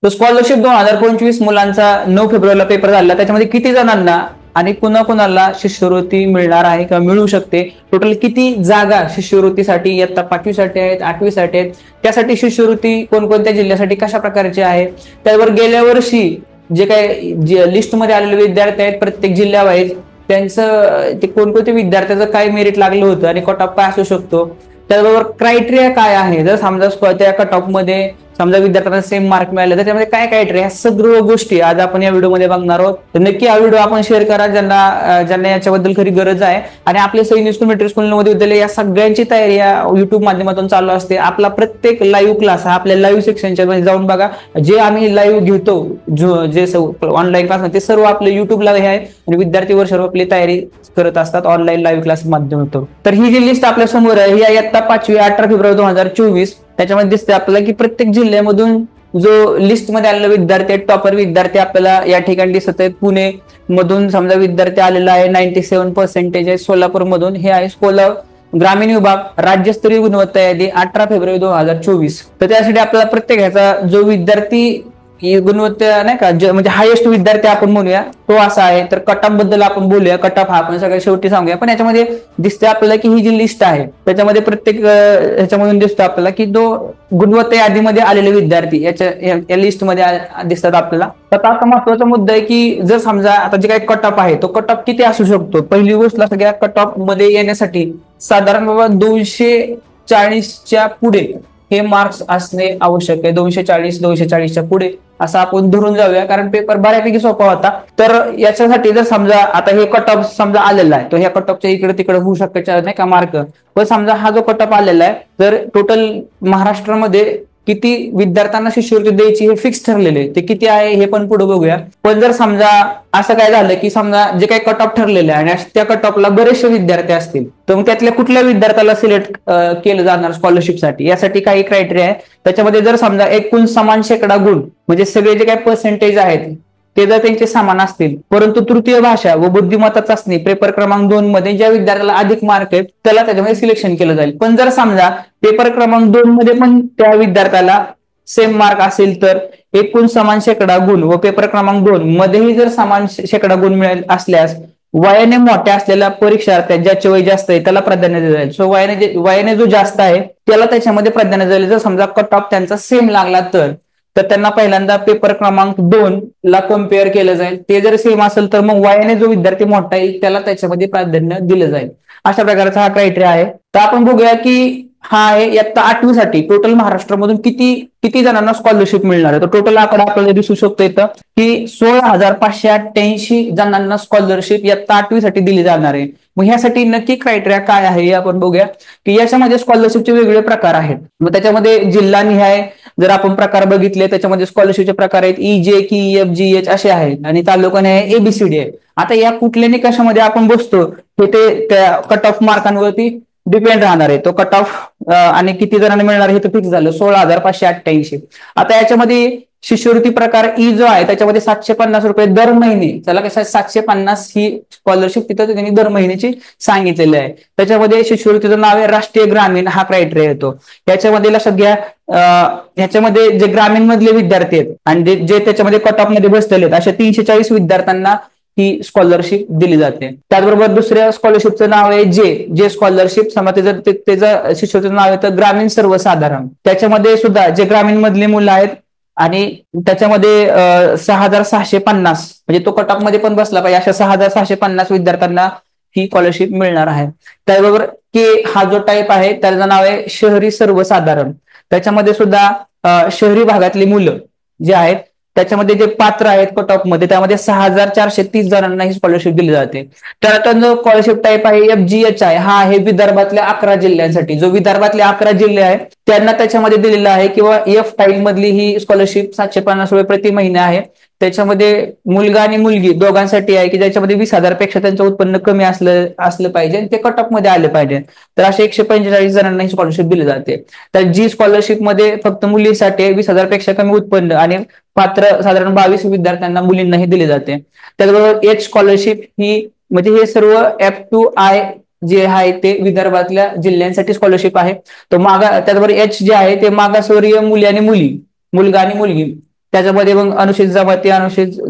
तो स्कॉलरशिप 2025 मुलांचा 9 फेब्रुवारीला पेपर झाला, त्याच्यामध्ये किती जणांना आणि कुणाकुणाला शिष्यवृत्ती मिळणार आहे किंवा मिळू शकते, टोटल किती जागा शिष्यवृत्तीसाठी इयत्ता 5वीसाठी आहेत, 8वीसाठी आहेत, त्यासाठी शिष्यवृत्ती कोणकोणत्या जिल्ह्यासाठी कशा प्रकारची आहे, त्यावर गेल्या वर्षी जे काही लिस्टमध्ये आलेले विद्यार्थी आहेत प्रत्येक जिल्ह्यावाईज त्यांचं ते कोणकोणत्या विद्यार्थ्याचं काय मेरिट लागलं होतं आणि कट ऑफ काय असू शकतो, त्याचबरोबर क्रायटेरिया काय आहे, जर समजा त्या कट ऑफ मध्ये समजा विद्यार्थ्यांना सेम मार्क मिळाले तर त्यामध्ये काय क्रायटेरिया, सर्व गोष्टी आज आपण या व्हिडिओमध्ये बघणार आहोत. तर नक्की हा व्हिडिओ आपण शेअर करा ज्यांना याच्याबद्दल खरी गरज आहे. आणि आपले सैनिक school, metric school, Navodaya Vidyalaya या सगळ्यांची तयारी या युट्यूब माध्यमातून चालू असते. आपला प्रत्येक लाईव्ह क्लास हा आपल्या लाईव्ह सेक्शनच्या मध्ये जाऊन बघा, जे आम्ही लाईव्ह घेतो जे ऑनलाईन क्लास ते सर्व आपले युट्यूबला हे आहे आणि विद्यार्थी वर्ष आपली तयारी करत असतात ऑनलाईन लाईव्ह क्लास माध्यमातून. तर ही जी लिस्ट आपल्या समोर आहे ही इयत्ता 5वी 18 फेब्रुवारी 2024 त्याच्यामध्ये दिसते आपल्याला की प्रत्येक जिल्ह्यामधून जो लिस्ट मध्ये आलेला विद्यार्थी आहे, टॉपर विद्यार्थी आपल्याला या ठिकाणी दिसत आहेत. पुणे मधून समजा विद्यार्थी आलेला आहे 97% आहे. सोलापूर मधून हे आहे ग्रामीण विभाग राज्यस्तरीय गुणवत्ता यादी 18 फेब्रुवारी 2024. तर त्यासाठी आपल्याला प्रत्येक ह्याचा जो विद्यार्थी गुणवत्ता नाही का म्हणजे हायेस्ट विद्यार्थी आपण म्हणूया तो असा आहे. तर कट ऑफ बद्दल आपण बोलूया, कट ऑफ हा आपण सगळ्यात शेवटी सांगूया. पण याच्यामध्ये दिसते आपल्याला की ही जी लिस्ट आहे त्याच्यामध्ये प्रत्येक ह्याच्यामधून दिसतो आपल्याला की जो गुणवत्ता यादीमध्ये आलेले विद्यार्थी या लिस्टमध्ये दिसतात आपल्याला. तर आता महत्वाचा मुद्दा आहे की जर समजा आता जे काही कट ऑफ आहे तो कट ऑफ किती असू शकतो. पहिली गोष्ट सगळ्या कट ऑफ मध्ये येण्यासाठी साधारण बाबा 240च्या पुढे हे मार्क्स असणे आवश्यक आहे. 240च्या पुढे असं आपण धरून जाऊया, कारण पेपर बऱ्यापैकी सोपा होता. तर याच्यासाठी जर समजा आता हे कट ऑफ समजा आलेला आहे तो ह्या कट ऑफच्या इकडे तिकडे होऊ शकते नाही का मार्क, पण समजा हा जो कट ऑफ आलेला आहे तर टोटल महाराष्ट्रामध्ये किती विद्यार्थ्यांना शिष्यवृत्ती द्यायची हे फिक्स ठरलेले आहे. ते किती आहे हे पण पुढे बघूया. पण जर समजा असं काय झालं की समजा जे काही कट ऑफ ठरलेले आहे आणि त्या कट ऑफला बरेचसे विद्यार्थी असतील तर मग त्यातल्या कुठल्या विद्यार्थ्याला सिलेक्ट केलं जाणार स्कॉलरशिपसाठी, यासाठी काही क्रायटेरिया आहे. त्याच्यामध्ये जर समजा एकूण समान शेकडा गुण म्हणजे सगळे जे काही पर्सेंटेज आहेत ते जर त्यांचे समान असतील, परंतु तृतीय भाषा व बुद्धिमत्ता चाचणी पेपर क्रमांक 2 मध्ये ज्या विद्यार्थ्याला अधिक मार्क आहेत त्याला त्याच्यामध्ये सिलेक्शन केलं जाईल. पण जर समजा पेपर क्रमांक 2 मध्ये पण त्या विद्यार्थ्याला सेम मार्क असेल तर एकूण समान शेकडा गुण व पेपर क्रमांक 2 मध्येही जर समान शेकडा गुण मिळेल असल्यास वयाने मोठ्या असलेल्या परीक्षार्थी ज्याचे वय जास्त आहे त्याला प्राधान्य दिलं जाईल. सो वयाने जो जास्त आहे त्याला त्याच्यामध्ये प्राधान्य दिलं. जर समजा कट ऑफ त्यांचा सेम लागला तर त्यांना पहिल्यांदा पेपर क्रमांक 2 ला कम्पेअर केलं जाईल. ते जर सेम असेल तर मग वयाने जो विद्यार्थी मोठा आहे त्याला त्याच्यामध्ये प्राधान्य दिलं जाईल. अशा प्रकारचा हा क्रायटेरिया आहे. तर आपण बघूया की हा आहे इयत्ता 8वीसाठी टोटल महाराष्ट्रामधून किती जणांना स्कॉलरशिप मिळणार आहे. तर टोटल आकडा आपल्याला दिसू शकतो इथं की 16,588 जणांना स्कॉलरशिप इयत्ता 8वीसाठी दिली जाणार आहे. मग ह्यासाठी नक्की क्रायटेरिया काय आहे हे आपण बघूया की याच्यामध्ये स्कॉलरशिपचे वेगवेगळे प्रकार आहेत. मग त्याच्यामध्ये जिल्हानिहाय जर आपण प्रकार बघितले त्याच्यामध्ये स्कॉलरशिपचे प्रकार आहेत EJKEFGH असे आहेत आणि तालुकाने ABCD आहे. आता या कुठल्या निकषामध्ये आपण बसतो हे ते त्या कट ऑफ मार्कांवरती डिपेंड राहणार आहे. तो कट ऑफ आणि किती जणांना मिळणार हे तर फिक्स झालं 16,588. आता याच्यामध्ये शिष्यवृत्ती प्रकार जो आहे त्याच्यामध्ये 750 रुपये दर महिने, त्याला कसं 750 ही स्कॉलरशिप तिथं त्यांनी दर महिन्याची सांगितलेली आहे. त्याच्यामध्ये शिष्यवृत्तीचं नाव आहे राष्ट्रीय ग्रामीण हा क्रायटेरिया येतो. याच्यामध्ये लक्षात घ्या ह्याच्यामध्ये जे ग्रामीण मधले विद्यार्थी आहेत आणि जे त्याच्यामध्ये कट ऑफ मध्ये बसलेले आहेत अशा 340 विद्यार्थ्यांना ही स्कॉलरशिप दिली जाते. त्याचबरोबर दुसऱ्या स्कॉलरशिपचं नाव आहे जे स्कॉलरशिप समजा त्याचं शिष्यवृत्तीचं नाव येतं ग्रामीण सर्वसाधारण. त्याच्यामध्ये सुद्धा जे ग्रामीण मधली मुलं आहेत आणि त्याच्यामध्ये 6,650 म्हणजे तो कट ऑफ मध्ये पण बसला पाहिजे अशा 6,650 विद्यार्थ्यांना ही स्कॉलरशिप मिळणार आहे. त्याचबरोबर हा जो टाईप आहे त्याचं नाव आहे शहरी सर्वसाधारण. त्याच्यामध्ये सुद्धा शहरी भागातली मुलं जे आहेत त्याच्यामध्ये जे पात्र आहेत कट ऑफ मध्ये त्यामध्ये 6,430 जणांना ही स्कॉलरशिप दिली जाते. त्यानंतर जो स्कॉलरशिप टाईप आहे FGH आहे हा आहे विदर्भातल्या 11 जिल्ह्यांसाठी. जो विदर्भातले 11 जिल्हे आहेत त्यांना त्याच्यामध्ये दिलेला आहे किंवा F टाईप मधली ही स्कॉलरशिप 750 रुपये प्रति महिने आहे. त्याच्यामध्ये मुलगा आणि मुलगी दोघांसाठी आहे की ज्याच्यामध्ये 20,000 पेक्षा त्यांचं उत्पन्न कमी असलं पाहिजे आणि ते कट ऑफ मध्ये आले पाहिजे. तर अशा 145 जणांना ही स्कॉलरशिप दिली जाते. तर जी स्कॉलरशिप मध्ये फक्त मुलीसाठी 20,000 पेक्षा कमी उत्पन्न आणि पात्र साधारण 22 विद्यार्थ्यांना मुलींनाही दिली जाते. त्याचबरोबर H स्कॉलरशिप ही म्हणजे हे सर्व F2I जे आहे ते विदर्भातल्या जिल्ह्यांसाठी स्कॉलरशिप आहे. तो त्याचबरोबर H जे आहे ते मागासवर्गीय मुली आणि मुलगा आणि मुलगी त्याच्यामध्ये मग अनुसूचित जमाती, अनुसूचित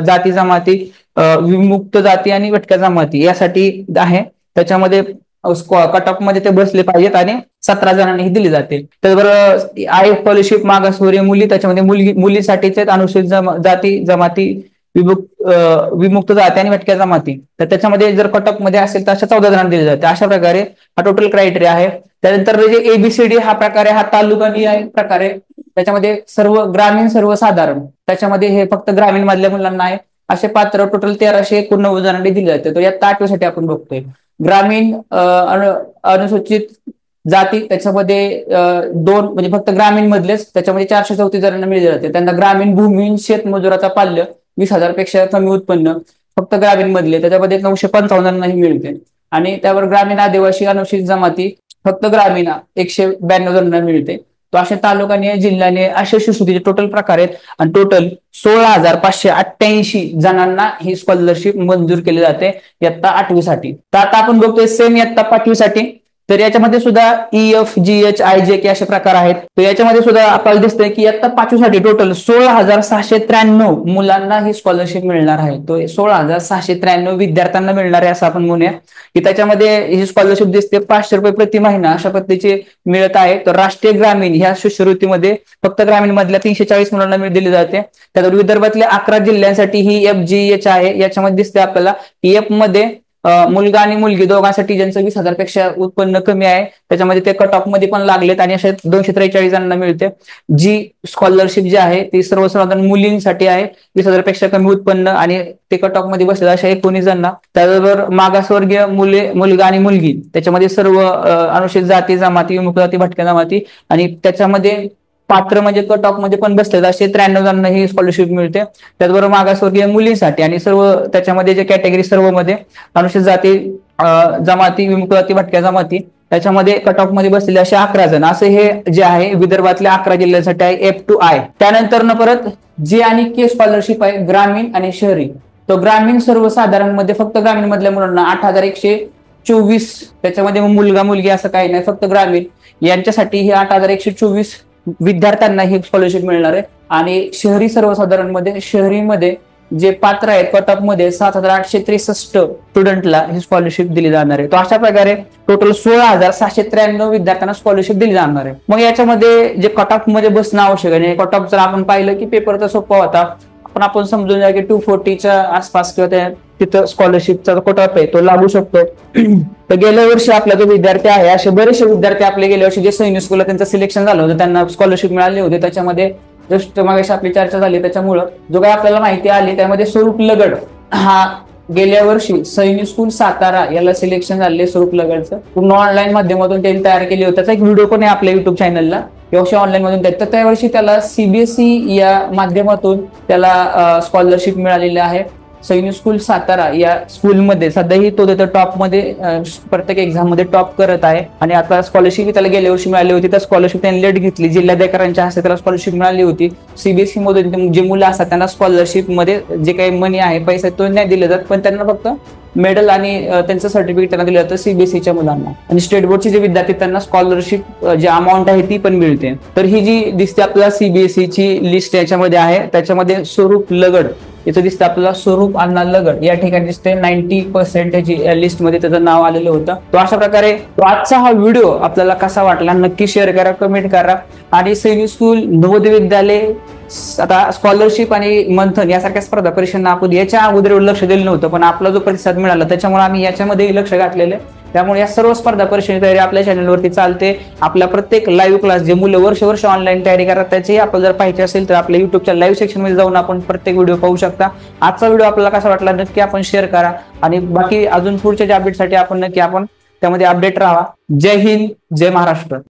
जाती जमाती, विमुक्त जाती आणि भटक्या जमाती यासाठी आहे. त्याच्यामध्ये कट ऑफ मध्ये ते बसले पाहिजेत आणि 17 जणांनी ही दिली जाते. त्याचबरोबर आहे स्कॉलरशिप मागासवर्गीय मुली, त्याच्यामध्ये मुलीसाठीचे अनुसूचित जाती जमाती, विमुक्त जाती आणि भटक्या जमाती, तर त्याच्यामध्ये जर कट ऑफ मध्ये असेल तर अशा 14 जणांना दिले जाते. अशा प्रकारे हा टोटल क्रायटेरिया आहे. त्यानंतर जे एबीसीडी हा प्रकार आहे, हा तालुकानिहाय प्रकार आहे. त्याच्यामध्ये सर्व ग्रामीण, सर्वसाधारण, त्याच्यामध्ये हे फक्त ग्रामीण मधल्या मुलांना आहे. असे पात्र टोटल 1389 जणांनी दिले जाते. तर या 8साठी आपण बघतोय ग्रामीण अनुसूचित जाती, त्याच्यामध्ये 2 म्हणजे फक्त ग्रामीण मधलेच, त्याच्यामध्ये 434 जणांना मिळले जाते. त्यांना ग्रामीण भूमिहीन शेतमजुराचा पाल्य 20,000 पेक्षा कमी उत्पन्न फक्त ग्रामीण मधले, त्याच्यामध्ये 955 जणांनाही मिळते. आणि त्यावर ग्रामीण आदिवासी अनुसूचित जमाती फक्त ग्रामीण 192 जणांना मिळते. तो अशा तालुकाने, जिल्ह्याने अशा शिष्यवृत्तीचे टोटल प्रकार आहेत. आणि टोटल 16,588 जणांना ही स्कॉलरशिप मंजूर केली जाते इयत्ता 8वी साठी. तर आता आपण बघतोय सेम इयत्ता 5वी साठी. तर याच्यामध्ये सुद्धा EFGH IJK असे प्रकार आहेत. तर याच्यामध्ये सुद्धा आपल्याला दिसतंय की इयत्ता 5वी साठी टोटल 16,693 मुलांना ही स्कॉलरशिप मिळणार आहे. तो 16,693 विद्यार्थ्यांना मिळणार आहे असं आपण म्हणूया. की त्याच्यामध्ये ही स्कॉलरशिप दिसते 500 रुपये प्रति महिना अशा पद्धतीचे मिळत आहे. तर राष्ट्रीय ग्रामीण ह्या शिष्यवृत्तीमध्ये फक्त ग्रामीण मधल्या 340 मुलांना दिली जाते. त्यावर विदर्भातल्या 11 जिल्ह्यांसाठी ही FGH आहे. याच्यामध्ये दिसते आपल्याला EF मध्ये मुलगा आणि मुलगी दोघांसाठी ज्यांचं 20,000 पेक्षा उत्पन्न कमी आहे, त्याच्यामध्ये ते कट ऑफ मध्ये पण लागलेत आणि अशा 243 जणांना मिळते. जी स्कॉलरशिप जी आहे ती सर्वसाधारण मुलींसाठी आहे, 20,000 पेक्षा कमी उत्पन्न आणि ते कट ऑफ मध्ये बसले अशा 19 जणांना. त्याचबरोबर मागासवर्गीय मुलगा आणि मुलगी, त्याच्यामध्ये सर्व अनुसूचित जाती जमाती, विमुक्त जाती, भटक्या जमाती आणि त्याच्यामध्ये पात्र म्हणजे कट ऑफ मध्ये पण बसले असे 93 जणांना ही स्कॉलरशिप मिळते. त्याचबरोबर मागासवर्गीय मुलींसाठी आणि सर्व त्याच्यामध्ये जे कॅटेगरी सर्व मध्ये अनुसूचित जाती जमाती, विमुक्त जाती, भटक्या जमाती, त्याच्यामध्ये कट ऑफ मध्ये बसलेले असे 11 जण, असे हे जे आहे विदर्भातल्या 11 जिल्ह्यांसाठी आहे F to I. त्यानंतर परत J आणि K स्कॉलरशिप आहे ग्रामीण आणि शहरी. तो ग्रामीण सर्वसाधारण मध्ये फक्त ग्रामीण मधल्या मुलांना 8,124, त्याच्यामध्ये मुलगा मुलगी असं काही नाही, फक्त ग्रामीण यांच्यासाठी ही 8,124 विद्यार्थ्यांना ही स्कॉलरशिप मिळणार आहे. आणि शहरी सर्वसाधारण मध्ये, शहरीमध्ये जे पात्र आहेत कट ऑफ मध्ये 7,863 स्टुडंटला ही स्कॉलरशिप दिली जाणार आहे. तो अशा प्रकारे टोटल 16,693 विद्यार्थ्यांना स्कॉलरशिप दिली जाणार आहे. मग याच्यामध्ये जे कट ऑफ मध्ये बसणं आवश्यक आहे, कट ऑफ जर आपण पाहिलं की पेपर तर सोपा होता, पण आपण समजून घ्या की 240च्या आसपास किंवा तिथं स्कॉलरशिपचा कट ऑफ आहे तो लागू शकतो. तर गेल्या वर्षी आपला जो विद्यार्थी आहे, असे बरेचसे विद्यार्थी आपले गेल्या वर्षी जे सैनिक स्कूलला त्यांचं सिलेक्शन झालं होतं, त्यांना स्कॉलरशिप मिळाली होती. त्याच्यामध्ये जस्ट मागाशी आपली चर्चा झाली, त्याच्यामुळं जो काही आपल्याला माहिती आली त्यामध्ये स्वरूप लगड हा गेल्या वर्षी सैनिक स्कूल सातारा याला सिलेक्शन झाले. स्वरूप लगडचं पूर्ण ऑनलाईन माध्यमातून त्यांनी तयार केली होती. त्याचा एक व्हिडिओ पण आहे आपल्या युट्यूब चॅनलला, यावर्षी ऑनलाईन मधून. तर त्यावर्षी त्याला CBSE या माध्यमातून त्याला स्कॉलरशिप मिळालेली आहे. सैनिक स्कूल सातारा या स्कूलमध्ये सध्याही तो त्याच्या टॉप मध्ये प्रत्येक एक्झाम मध्ये टॉप करत आहे. आणि आता स्कॉलरशिप त्याला गेल्या वर्षी मिळाली होती. त्या स्कॉलरशिप त्यांनी लेट घेतली, जिल्हाधिकाऱ्यांच्या हस्ते त्याला स्कॉलरशिप मिळाली होती. CBSE मधून जे मुलं असतात त्यांना स्कॉलरशिप मध्ये जे काही मनी आहे, पैसे तो नाही दिले जात, पण त्यांना फक्त मेडल आणि त्यांचं सर्टिफिकेट त्यांना दिलं जातं CBSEच्या मुलांना. आणि स्टेट बोर्डचे जे विद्यार्थी त्यांना स्कॉलरशिप जी अमाऊंट आहे ती पण मिळते. तर ही जी दिसते आपल्याला CBSEची लिस्ट याच्यामध्ये आहे, त्याच्यामध्ये स्वरूप लगड इथं दिसतं आपल्याला, स्वरूप अण्णा लगड या ठिकाणी दिसते 90% लिस्ट मध्ये त्याचं नाव आलेलं होतं. तो अशा प्रकारे आजचा हा व्हिडिओ आपल्याला कसा वाटला नक्की शेअर करा, कमेंट करा. आणि सैनिक स्कूल, नवोदय विद्यालय, आता स्कॉलरशिप आणि मंथन यासारख्या स्पर्धा परीक्षांना आपण याच्या अगोदर लक्ष दिलं नव्हतं, पण आपला जो प्रतिसाद मिळाला त्याच्यामुळे आम्ही याच्यामध्ये लक्ष घातलेलं आहे. त्यामुळे या सर्व स्पर्धा परीक्षेची तयारी आपल्या चॅनलवरती चालते. आपल्या प्रत्येक लाईव्ह क्लास जे मुलं वर्ष ऑनलाईन तयारी करतात त्याची आपल्याला जर पाहिजे असेल तर आपल्या युट्यूबच्या लाईव्ह सेक्शन मध्ये जाऊन आपण प्रत्येक व्हिडिओ पाहू शकता. आजचा व्हिडिओ आपल्याला कसा वाटला नक्की आपण शेअर करा. आणि बाकी अजून पुढच्या अपडेटसाठी आपण नक्की आपण त्यामध्ये अपडेट राहा. जय हिंद, जय महाराष्ट्र.